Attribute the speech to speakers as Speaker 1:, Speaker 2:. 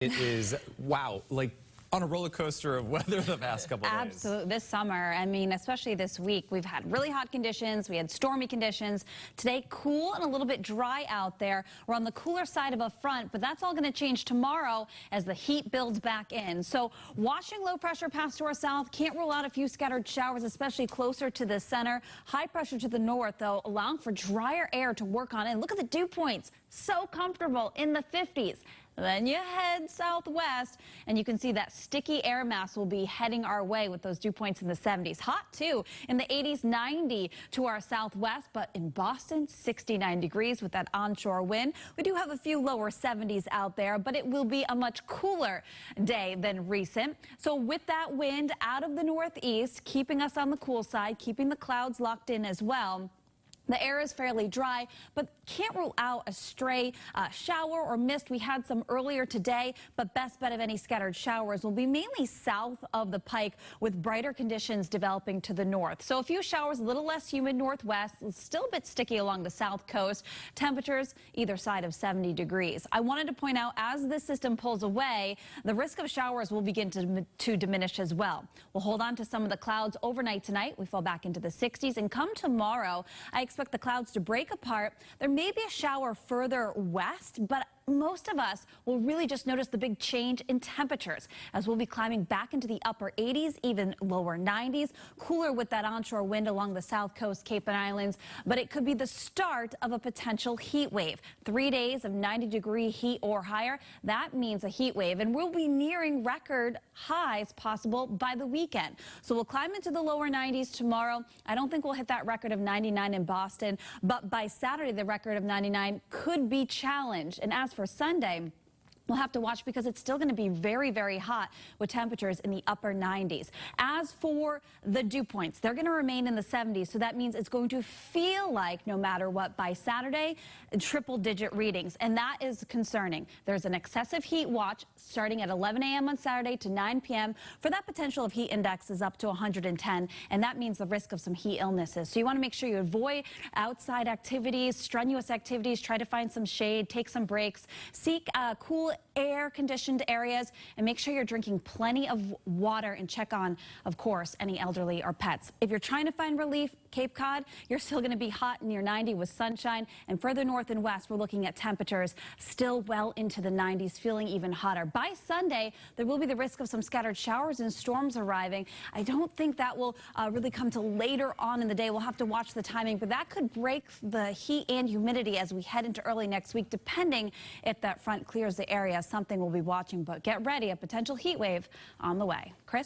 Speaker 1: It is, wow, like on a roller coaster of weather the past couple of days.
Speaker 2: Absolutely. This summer, I mean, especially this week, we've had really hot conditions. We had stormy conditions. Today, cool and a little bit dry out there. We're on the cooler side of a front, but that's all going to change tomorrow as the heat builds back in. So watching low pressure pass to our south, can't rule out a few scattered showers, especially closer to the center. High pressure to the north, though, allowing for drier air to work on it. And look at the dew points. So comfortable in the 50s. Then you head southwest, and you can see that sticky air mass will be heading our way with those dew points in the 70s. Hot, too, in the 80s, 90 to our southwest, but in Boston, 69 degrees with that onshore wind. We do have a few lower 70s out there, but it will be a much cooler day than recent. So with that wind out of the northeast, keeping us on the cool side, keeping the clouds locked in as well. The air is fairly dry, but can't rule out a stray shower or mist. We had some earlier today, but best bet of any scattered showers will be mainly south of the Pike with brighter conditions developing to the north. So a few showers, a little less humid northwest, still a bit sticky along the south coast. Temperatures either side of 70 degrees. I wanted to point out as this system pulls away, the risk of showers will begin to diminish as well. We'll hold on to some of the clouds overnight tonight. We fall back into the 60s, and come tomorrow, I expect the clouds to break apart. There may be a shower further west, but most of us will really just notice the big change in temperatures as we'll be climbing back into the upper 80s, even lower 90s, cooler with that onshore wind along the south coast, Cape and Islands. But it could be the start of a potential heat wave. 3 days of 90-degree heat or higher. That means a heat wave, and we'll be nearing record highs possible by the weekend. So we'll climb into the lower 90s tomorrow. I don't think we'll hit that record of 99 in Boston, but by Saturday, the record of 99 could be challenged. And as for Sunday, we'll have to watch because it's still going to be very, very hot with temperatures in the upper 90s. As for the dew points, they're going to remain in the 70s, so that means it's going to feel like, no matter what, by Saturday, triple-digit readings, and that is concerning. There's an excessive heat watch starting at 11 a.m. on Saturday to 9 p.m. for that potential of heat index is up to 110, and that means the risk of some heat illnesses. So you want to make sure you avoid outside activities, strenuous activities, try to find some shade, take some breaks, seek cool air-conditioned areas, and make sure you're drinking plenty of water, and check on, of course, any elderly or pets. If you're trying to find relief, Cape Cod, you're still going to be hot near 90 with sunshine, and further north and west, we're looking at temperatures still well into the 90s, feeling even hotter. By Sunday, there will be the risk of some scattered showers and storms arriving. I don't think that will really come till later on in the day. We'll have to watch the timing, but that could break the heat and humidity as we head into early next week, depending if that front clears the area. Something we'll be watching, but get ready, a potential heat wave on the way. Chris?